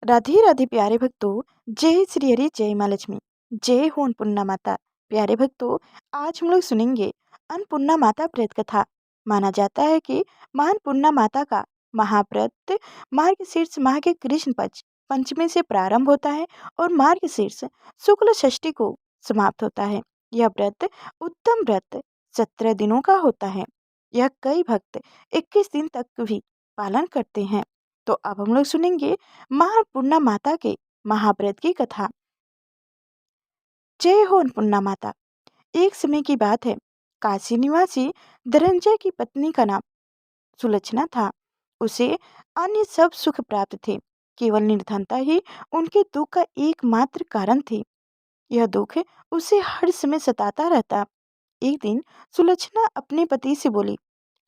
राधे राधे प्यारे भक्तों। जय श्री हरि, जय माँ लक्ष्मी, जय हो अन्नपूर्णा माता। प्यारे भक्तों, आज हम लोग सुनेंगे अन्नपूर्णा माता व्रत कथा। माना जाता है कि मां अन्नपूर्णा माता का महाव्रत मार्गशीर्ष माह के कृष्ण पक्ष पंचमी से प्रारंभ होता है और मार्गशीर्ष शुक्ल षष्ठी को समाप्त होता है। यह व्रत उत्तम व्रत 17 दिनों का होता है। यह कई भक्त 21 दिन तक भी पालन करते हैं। तो अब हम लोग सुनेंगे मां अन्नपूर्णा माता के महाव्रत की कथा। जय हो अन्नपूर्णा माता। एक समय की बात है, काशी निवासी धनंजय की पत्नी का नाम सुलक्षणा था। उसे अन्य सब सुख प्राप्त थे, केवल निर्धनता ही उनके दुख का एकमात्र कारण थी। यह दुख उसे हर समय सताता रहता। एक दिन सुलक्षणा अपने पति से बोली,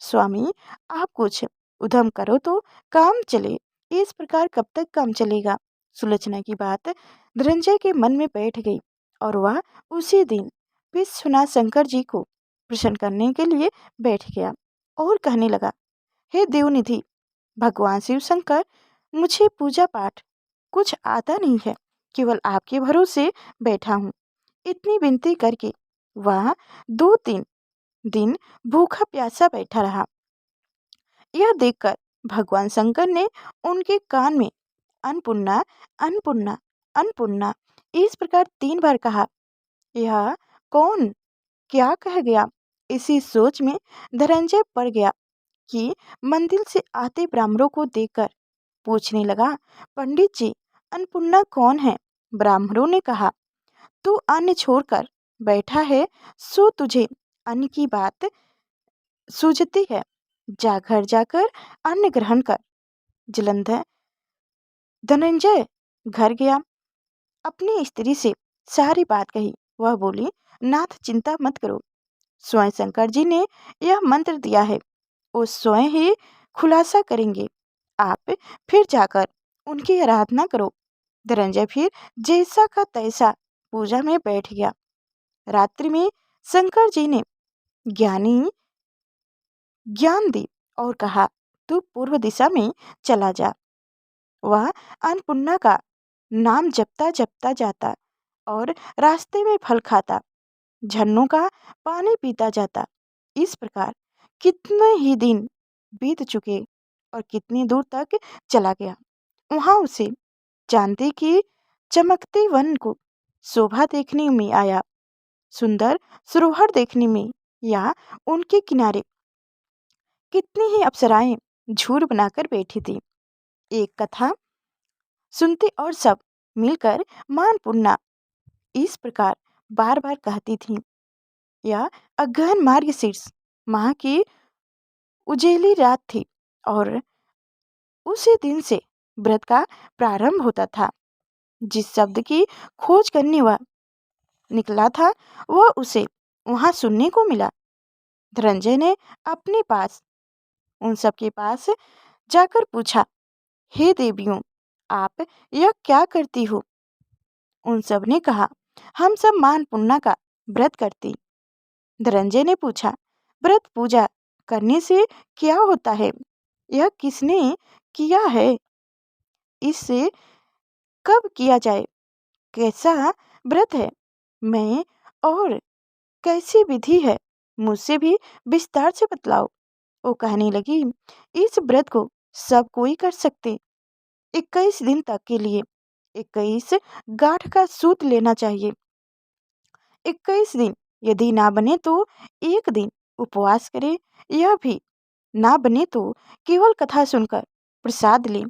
स्वामी, आप कुछ उधम करो तो काम चले। इस प्रकार कब तक काम चलेगा? सुलोचना की बात धनंजय के मन में बैठ गई और वह उसी दिन विश्वनाथ शंकर जी को प्रसन्न करने के लिए बैठ गया और कहने लगा, हे देवनिधि भगवान शिव शंकर, मुझे पूजा पाठ कुछ आता नहीं है, केवल आपके भरोसे बैठा हूँ। इतनी विनती करके वह 2-3 दिन भूखा प्यासा बैठा रहा। यह देखकर भगवान शंकर ने उनके कान में अन्नपूर्णा, अन्नपूर्णा, अन्नपूर्णा इस प्रकार 3 बार कहा। यह कौन क्या कह गया? इसी सोच में धनंजय पड़ गया कि मंदिर से आते ब्राह्मणों को देखकर पूछने लगा, पंडित जी, अन्नपूर्णा कौन है? ब्राह्मणों ने कहा, तू अन्न छोड़कर बैठा है, सो तुझे अन्न की बात सूझती है। जा घर जाकर अन्न ग्रहण कर। जलंधर धनंजय घर गया, अपनी स्त्री से सारी बात कही। वह बोली, नाथ चिंता मत करो, स्वयं शंकर जी ने यह मंत्र दिया है, वो स्वयं ही खुलासा करेंगे। आप फिर जाकर उनकी आराधना करो। धनंजय फिर जैसा का तैसा पूजा में बैठ गया। रात्रि में शंकर जी ने ज्ञानी ज्ञान दी और कहा, तू पूर्व दिशा में चला जा। वह अन्नपूर्णा का नाम जपता जपता जाता और रास्ते में फल खाता, झरनों का पानी पीता जाता। इस प्रकार कितने ही दिन बीत चुके और कितनी दूर तक चला गया। वहां उसे चांदी की चमकते वन को शोभा देखने में आया, सुंदर सरोवर देखने में, या उनके किनारे कितनी ही अप्सराएं झूर बनाकर बैठी थी। एक कथा सुनते और सब मिलकर मां अन्नपूर्णा इस प्रकार बार बार कहती थी। यह अगहन मार्गशीर्ष माह की उजेली रात थी और उसी दिन से व्रत का प्रारंभ होता था। जिस शब्द की खोज करने वह निकला था, वह उसे वहां सुनने को मिला। धनंजय ने अपने पास उन सब के पास जाकर पूछा, हे देवियों, आप यह क्या करती हो? उन सब ने कहा, हम सब मां अन्नपूर्णा का व्रत करती। धनंजय ने पूछा, व्रत पूजा करने से क्या होता है? यह किसने किया है? इससे कब किया जाए? कैसा व्रत है? मैं और कैसी विधि है? मुझसे भी विस्तार से बतलाओ। वो कहने लगी, इस व्रत को सब कोई कर सकते। 21 दिन तक के लिए 21 गांठ का सूत लेना चाहिए। 21 दिन यदि ना बने तो एक दिन उपवास करे। यह भी ना बने तो केवल कथा सुनकर प्रसाद ले।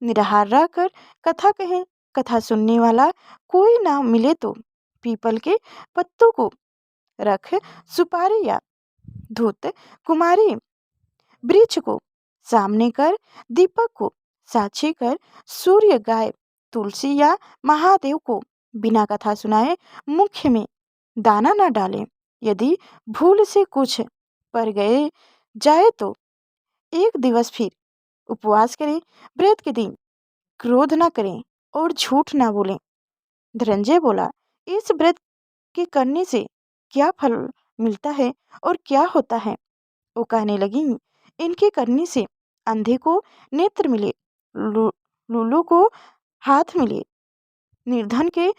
निराहार रहकर कथा कहें। कथा सुनने वाला कोई ना मिले तो पीपल के पत्तों को रख सुपारी या धूत कुमारी वृक्ष को सामने कर, दीपक को साक्षी कर, सूर्य, गाय, तुलसी या महादेव को बिना कथा सुनाए मुख्य में दाना न डालें। यदि भूल से कुछ पर गए जाए तो एक दिवस फिर उपवास करें। व्रत के दिन क्रोध न करें और झूठ न बोलें। धनंजय बोला, इस व्रत के करने से क्या फल मिलता है और क्या होता है? वो कहने लगी, इनके करने से अंधे को नेत्र मिले, लूलू को हाथ मिले, निर्धन के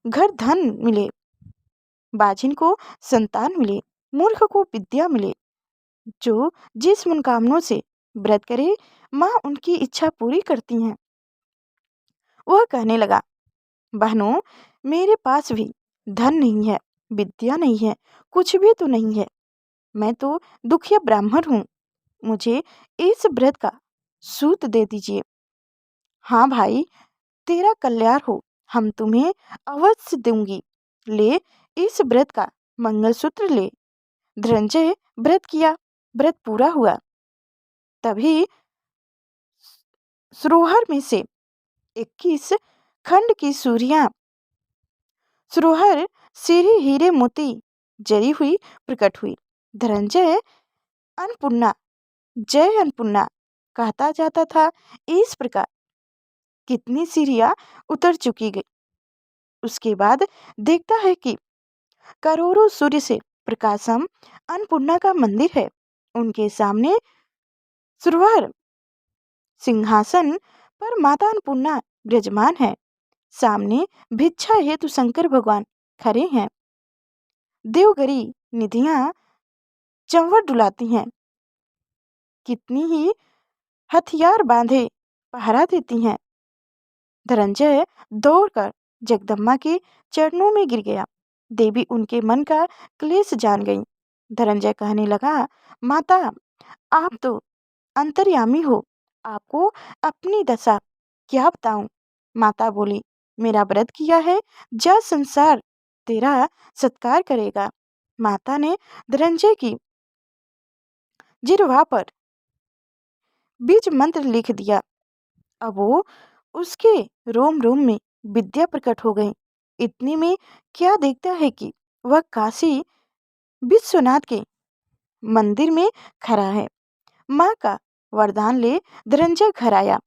घर धन मिले, बाजिन को संतान मिले, मूर्ख को विद्या मिले। जो जिस मनोकामना से व्रत करे, माँ उनकी इच्छा पूरी करती हैं। वह कहने लगा, बहनों, मेरे पास भी धन नहीं है, विद्या नहीं है, कुछ भी तो नहीं है। मैं तो दुखिया ब्राह्मण हूँ। मुझे इस व्रत का सूत दे दीजिए। हाँ भाई, तेरा कल्याण हो, हम तुम्हें अवश्य दूंगी। ले, इस व्रत का मंगलसूत्र ले। धनंजय व्रत किया। व्रत पूरा हुआ। तभी सरोवर में से 21 खंड की सूर्या सरोवर सिरे हीरे मोती जरी हुई प्रकट हुई। धनंजय अन्नपूर्णा, जय अन्नपूर्णा कहता जाता था। इस प्रकार कितनी सीढ़ियां उतर चुकी गई। उसके बाद देखता है कि करोड़ों सूर्य से प्रकाशम अन्नपूर्णा का मंदिर है। उनके सामने सरोवर सिंहासन पर माता अन्नपूर्णा विराजमान है। सामने भिक्षा हेतु शंकर भगवान खड़े हैं। देवगरी निधियां चंवर डुलाती हैं। कितनी ही हथियार बांधे पहरा देती हैं। धनंजय दौड़कर जगदम्बा के चरणों में गिर गया। देवी उनके मन का क्लेश जान गई। धनंजय कहने लगा, माता, आप तो अंतर्यामी हो, आपको अपनी दशा क्या बताऊं। माता बोली, मेरा व्रत किया है, जग संसार तेरा सत्कार करेगा। माता ने धनंजय की जिह्वा पर बीज मंत्र लिख दिया। अब वो उसके रोम रोम में विद्या प्रकट हो गई। इतने में क्या देखता है कि वह काशी विश्वनाथ के मंदिर में खड़ा है। माँ का वरदान ले धनंजय घर आया।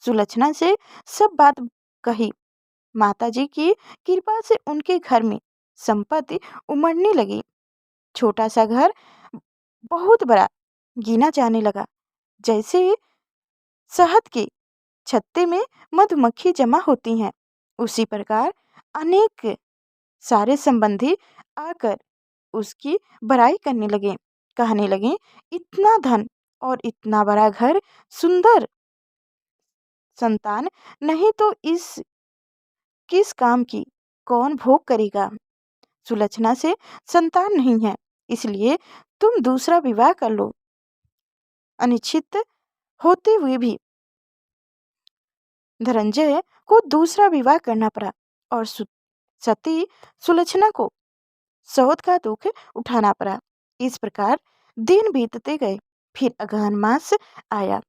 सुलक्षणा से सब बात कही। माताजी की कृपा से उनके घर में संपत्ति उमड़ने लगी। छोटा सा घर बहुत बड़ा गिना जाने लगा। जैसे शहद के छत्ते में मधुमक्खी जमा होती हैं, उसी प्रकार अनेक सारे संबंधी आकर उसकी बड़ाई करने लगे। कहने लगे, इतना धन और इतना बड़ा घर, सुंदर संतान नहीं तो इस किस काम की, कौन भोग करेगा। सुलक्षणा से संतान नहीं है, इसलिए तुम दूसरा विवाह कर लो। अनिश्चित होते हुए भी धनंजय को दूसरा विवाह करना पड़ा और सती सुलक्षणा को सौत का दुख उठाना पड़ा। इस प्रकार दिन बीतते गए। फिर अगहन मास आया।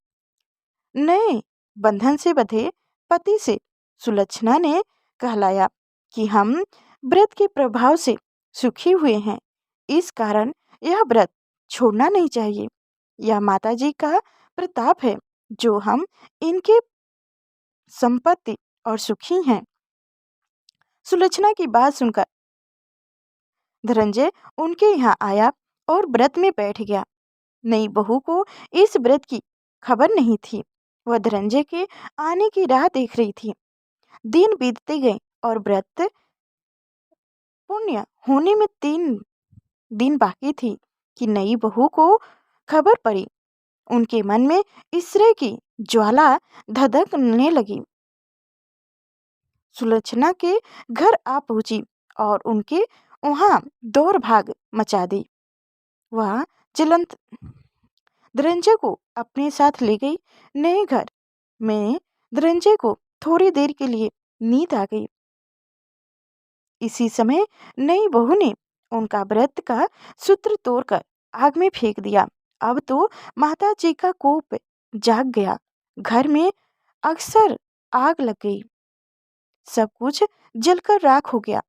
नए बंधन से बंधे पति से सुलक्षणा ने कहलाया कि हम व्रत के प्रभाव से सुखी हुए हैं, इस कारण यह व्रत छोड़ना नहीं चाहिए। यह माताजी का प्रताप है जो हम इनके संपत्ति और सुखी हैं। सुलक्षणा की बात सुनकर धनंजय उनके यहाँ आया और व्रत में बैठ गया। नई बहू को इस व्रत की खबर नहीं थी। वह धनंजय के आने की राह देख रही थी। दिन बीतते गए और व्रत पुण्य होने में 3 दिन बाकी थी कि नई बहू को खबर पड़ी। उनके मन में ईश्वर की ज्वाला धधकने लगी। सुलक्षणा के घर आ पहुंची और उनके वहां दौड़ भाग मचा दी। वह जलंत धनंजय को अपने साथ ले गई। नए घर में धनंजय को थोड़ी देर के लिए नींद आ गई। इसी समय नई बहू ने उनका व्रत का सूत्र तोड़कर आग में फेंक दिया। अब तो माता जी का कोप जाग गया। घर में अक्सर आग लग गई। सब कुछ जलकर राख हो गया।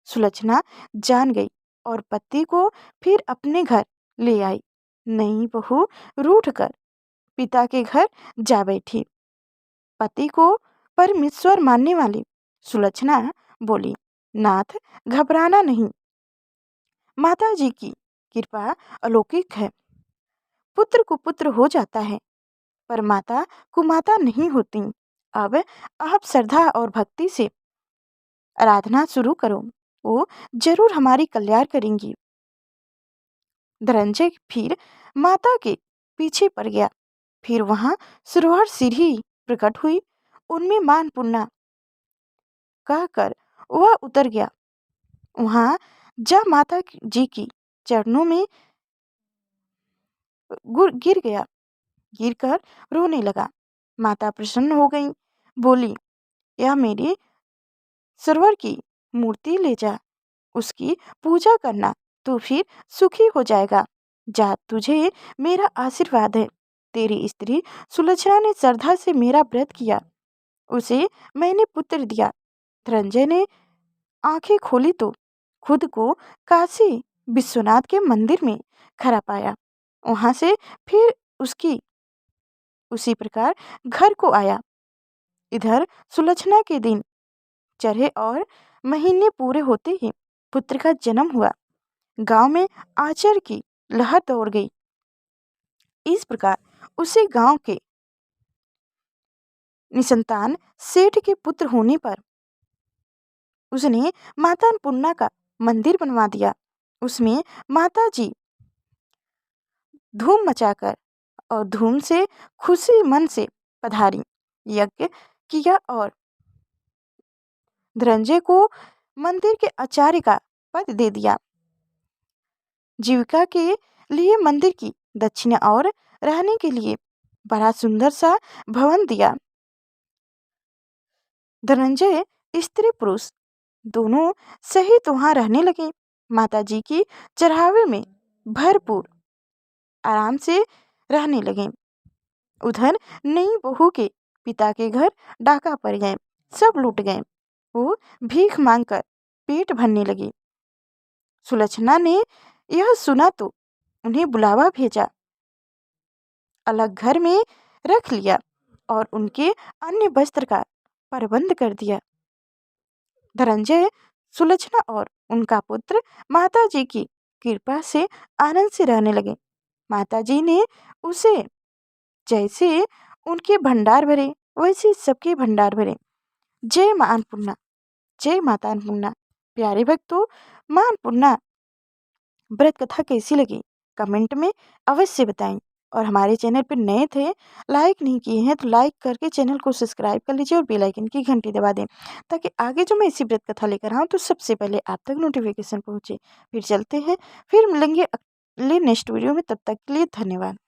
सुलक्षणा जान गई और पति को फिर अपने घर ले आई। नई बहू रूठकर पिता के घर जा बैठी। पति को परमेश्वर मानने वाली सुलक्षणा बोली, नाथ, घबराना नहीं। माता जी की कृपा अलौकिक है। पुत्र को पुत्र हो जाता है, पर माता कुमाता नहीं होती। अब आप श्रद्धा और भक्ति से आराधना शुरू करो, वो जरूर हमारी कल्याण करेंगी। धनंजय फिर माता के पीछे पड़ गया। फिर वहां सुरहर सीढ़ी प्रकट हुई, उनमें मान पुन्ना कहकर वह उतर गया। वहां जा माता जी की चरणों में गिर गया, गिरकर रोने लगा। माता प्रसन्न हो गई, बोली, यह मेरी सरवर की मूर्ति ले जा, उसकी पूजा करना, तो फिर सुखी हो जाएगा। जा, तुझे मेरा आशीर्वाद है। तेरी स्त्री सुलक्षणा ने श्रद्धा से मेरा व्रत किया, उसे मैंने पुत्र दिया। धनंजय ने आंखें खोली तो खुद को काशी विश्वनाथ के मंदिर में खड़ा पाया। वहां से फिर उसकी उसी प्रकार घर को आया। इधर सुलक्षणा के दिन चढ़े और महीने पूरे होते ही पुत्र का जन्म हुआ। गांव में आचर की लहर दौड़ गई। इस प्रकार उसे गांव के निसंतान सेठ के पुत्र होने पर उसने माता अन्नपूर्णा का मंदिर बनवा दिया। उसमें माता जी धूम मचाकर और धूम से खुशी मन से पधारी, यज्ञ किया और धनंजय को मंदिर के आचार्य का पद दे दिया। जीविका के लिए मंदिर की दक्षिणा और रहने के लिए बड़ा सुंदर सा भवन दिया। धनंजय स्त्री पुरुष दोनों सहित वहां रहने लगे। माता जी की चढ़ावे में भरपूर आराम से रहने लगे। उधर नई बहू के पिता के घर डाका पड़ गए, सब लूट गए। वो भीख मांगकर पेट भरने लगी। सुलक्षणा ने यह सुना तो उन्हें बुलावा भेजा, अलग घर में रख लिया और उनके अन्य वस्त्र का प्रबंध कर दिया। धनंजय, सुलक्षणा और उनका पुत्र माता जी की कृपा से आनंद से रहने लगे। माता जी ने उसे जैसे उनके भंडार भरे वैसे सबके भंडार भरे। जय मां अन्नपूर्णा, जय माता अन्नपूर्णा। प्यारे भक्तों, मां अन्नपूर्णा व्रत कथा कैसी लगी कमेंट में अवश्य बताएं। और हमारे चैनल पर नए थे, लाइक नहीं किए हैं तो लाइक करके चैनल को सब्सक्राइब कर लीजिए और बेल आइकन की घंटी दबा दें, ताकि आगे जो मैं इसी व्रत कथा लेकर आऊँ तो सबसे पहले आप तक नोटिफिकेशन पहुँचे। फिर चलते हैं, फिर मिलेंगे अगले नेक्स्ट वीडियो में। तब तक के लिए धन्यवाद।